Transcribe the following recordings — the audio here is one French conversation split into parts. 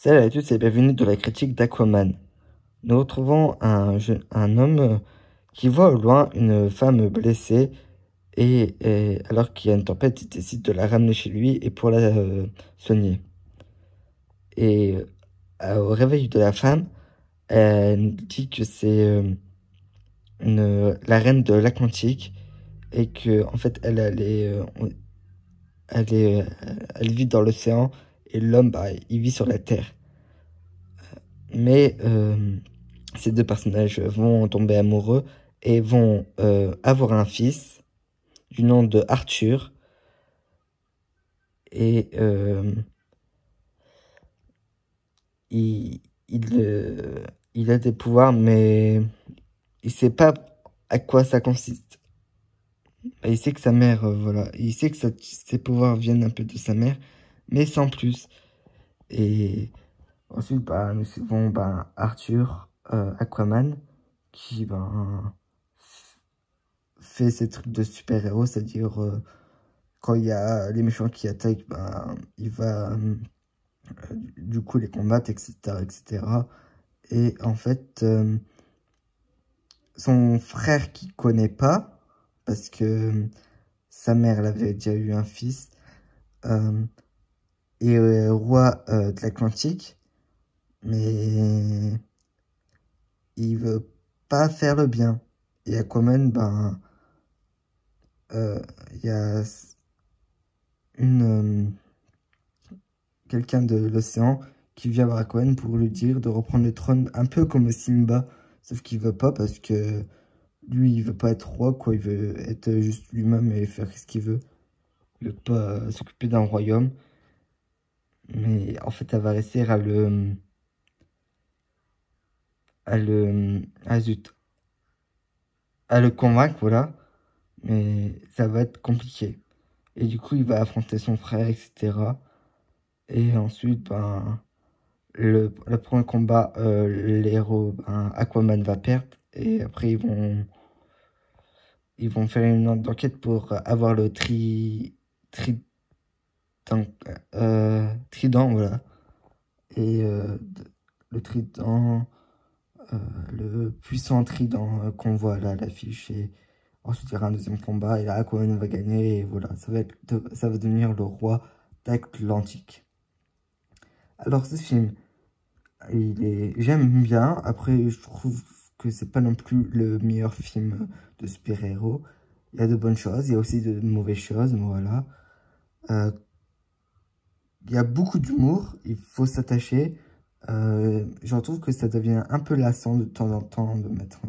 Salut à tous et bienvenue dans la critique d'Aquaman. Nous retrouvons un homme qui voit au loin une femme blessée et alors qu'il y a une tempête, il décide de la ramener chez lui et pour la soigner. Et au réveil de la femme, elle dit que c'est la reine de l'Atlantique et que en fait elle vit dans l'océan et l'homme il vit sur la terre. Mais ces deux personnages vont tomber amoureux et vont avoir un fils du nom de Arthur. Et il, il a des pouvoirs, mais il sait pas à quoi ça consiste. Il sait que sa mère, voilà, il sait que ses pouvoirs viennent un peu de sa mère, mais sans plus. Et ensuite, nous suivons Arthur, Aquaman, qui fait ses trucs de super-héros, c'est-à-dire quand il y a les méchants qui attaquent, il va du coup les combattre, etc., etc. Et en fait, son frère qui connaît pas, parce que sa mère elle avait déjà eu un fils, est roi de l'Atlantique, mais il veut pas faire le bien. Et Aquaman, il y a quelqu'un de l'océan qui vient voir Aquaman pour lui dire de reprendre le trône, un peu comme Simba, sauf qu'il veut pas parce que lui, il veut pas être roi, quoi, il veut être juste lui-même et faire ce qu'il veut. Il veut pas s'occuper d'un royaume. Mais en fait, elle va réussir zut, à le convaincre, voilà. Mais ça va être compliqué. Et du coup, il va affronter son frère, etc. Et ensuite, le premier combat, l'héros, Aquaman va perdre. Et après, ils vont faire une enquête pour avoir le trident, voilà. Et le trident, le puissant trident qu'on voit là à l'affiche. Et ensuite, il y aura un deuxième combat. Et là, Aquaman va gagner. Et voilà, ça va devenir le roi d'Atlantique. Alors, ce film, j'aime bien. Après, je trouve que c'est pas non plus le meilleur film de super-héros. Il y a de bonnes choses, il y a aussi de mauvaises choses, voilà. Il y a beaucoup d'humour, il faut s'attacher. Je trouve que ça devient un peu lassant de temps en temps de mettre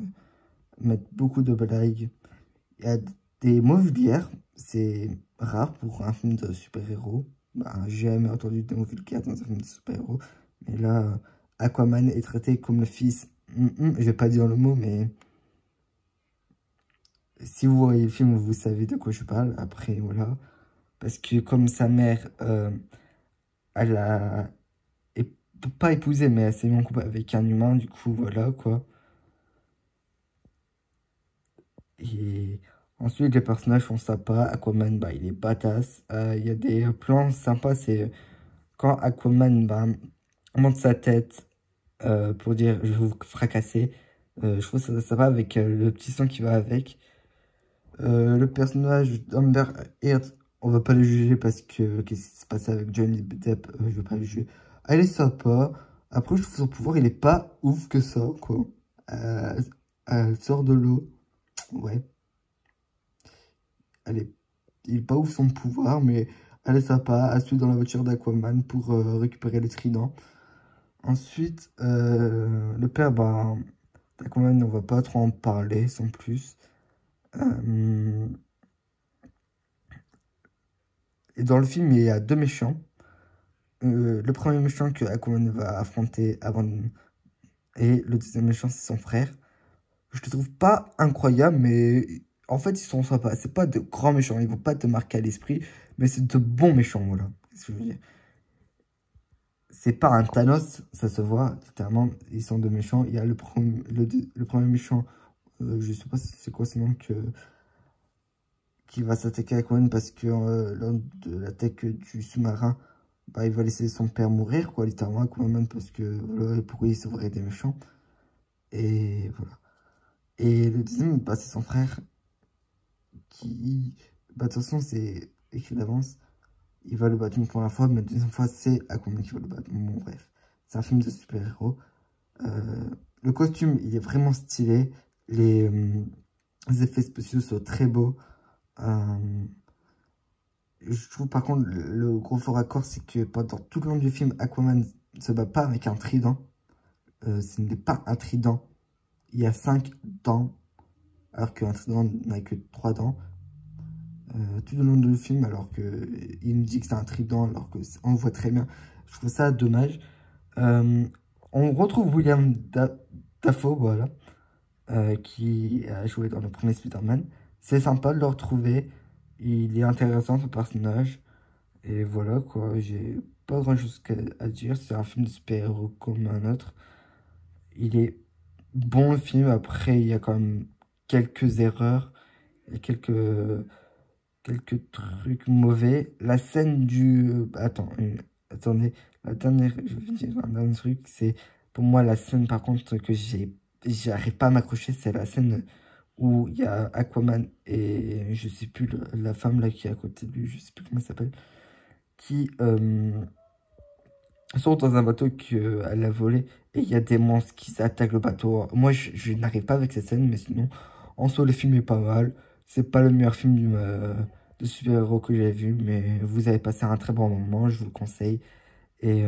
beaucoup de blagues. Il y a des mots vulgaires, c'est rare pour un film de super-héros. J'ai jamais entendu de mots vulgaires dans un film de super-héros. Mais là, Aquaman est traité comme le fils. Je vais pas dire le mot, mais si vous voyez le film, vous savez de quoi je parle. Après, voilà. Parce que comme sa mère, elle a pas épousé, mais elle s'est mis en couple avec un humain, du coup, voilà, quoi. Et ensuite, les personnages sont sympas. Aquaman, il est badass. Il y a des plans sympas, c'est quand Aquaman, monte sa tête pour dire « je vais vous fracasser ». Je trouve ça sympa avec le petit son qui va avec. Le personnage d'Amber Heard, on va pas le juger parce que qu'est-ce qui se passe avec Johnny Depp, je vais pas le juger. Elle est sympa. Après, je trouve son pouvoir, il est pas ouf que ça, quoi. Elle sort de l'eau. Ouais. Il est pas ouf son pouvoir, mais elle est sympa. Elle suit dans la voiture d'Aquaman pour récupérer le trident. Ensuite, le père, d'Aquaman, on va pas trop en parler sans plus. Et dans le film, il y a deux méchants. Le premier méchant que Aquaman va affronter avant... Et le deuxième méchant, c'est son frère. Je le trouve pas incroyable, mais en fait, ils sont sympas. C'est pas de grands méchants, ils vont pas te marquer à l'esprit, mais c'est de bons méchants, voilà. Qu'est-ce que je veux dire? C'est pas un Thanos, ça se voit, littéralement, ils sont deux méchants. Il y a le premier méchant, je sais pas c'est quoi ce nom, qui va s'attaquer à Aquaman parce que lors de l'attaque du sous-marin, bah, il va laisser son père mourir, quoi, littéralement, Aquaman, parce que, voilà, pourquoi il sauverait des méchants. Et voilà. Et le deuxième, bah, c'est son frère, qui, bah, de toute façon, c'est écrit d'avance. Il va le battre une première fois, mais la deuxième fois, c'est Aquaman qui va le battre. Bon, bref. C'est un film de super-héros. Le costume, il est vraiment stylé. Les effets spéciaux sont très beaux. Je trouve par contre le gros faux raccord, c'est que pendant tout le long du film, Aquaman ne se bat pas avec un trident. Ce n'est pas un trident. Il y a 5 dents, alors qu'un trident n'a que 3 dents. Tout le long du film, alors qu'il nous dit que c'est un trident, alors qu'on voit très bien. Je trouve ça dommage. On retrouve William Dafoe, voilà, qui a joué dans le premier Spider-Man. C'est sympa de le retrouver. Il est intéressant, ce personnage. Et voilà, quoi. J'ai pas grand-chose à dire. C'est un film de super-héros comme un autre. Il est bon, le film. Après, il y a quand même quelques erreurs. Et quelques trucs mauvais. La scène du... attends, attendez. La dernière, je vais dire un dernier truc. C'est pour moi la scène, par contre, que j'arrive pas à m'accrocher. C'est la scène où il y a Aquaman et je sais plus la femme là qui est à côté de lui, je sais plus comment elle s'appelle, qui sont dans un bateau qu'elle a volé et il y a des monstres qui attaquent le bateau. Moi, je n'arrive pas avec cette scène, mais sinon, en soi, le film est pas mal. C'est pas le meilleur film de super-héros que j'ai vu, mais vous avez passé un très bon moment, je vous le conseille. Et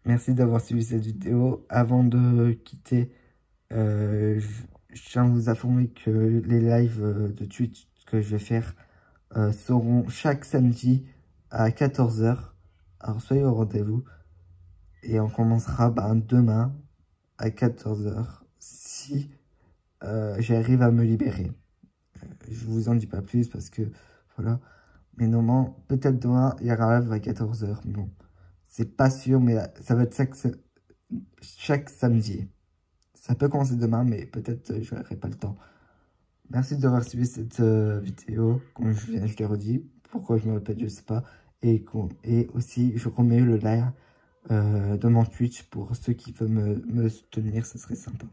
merci d'avoir suivi cette vidéo. Avant de quitter, je tiens à vous informer que les lives de Twitch que je vais faire seront chaque samedi à 14 h. Alors soyez au rendez-vous. Et on commencera demain à 14 h si j'arrive à me libérer. Je vous en dis pas plus parce que voilà. Mais normalement, peut-être demain, il y aura un live à 14 h. Bon, c'est pas sûr, mais ça va être chaque samedi. Ça peut commencer demain, mais peut-être je n'aurai pas le temps. Merci d'avoir suivi cette vidéo, comme je viens de le redire. Pourquoi je me répète, je sais pas. Et aussi, je remets le lien de mon Twitch pour ceux qui veulent me soutenir, ce serait sympa.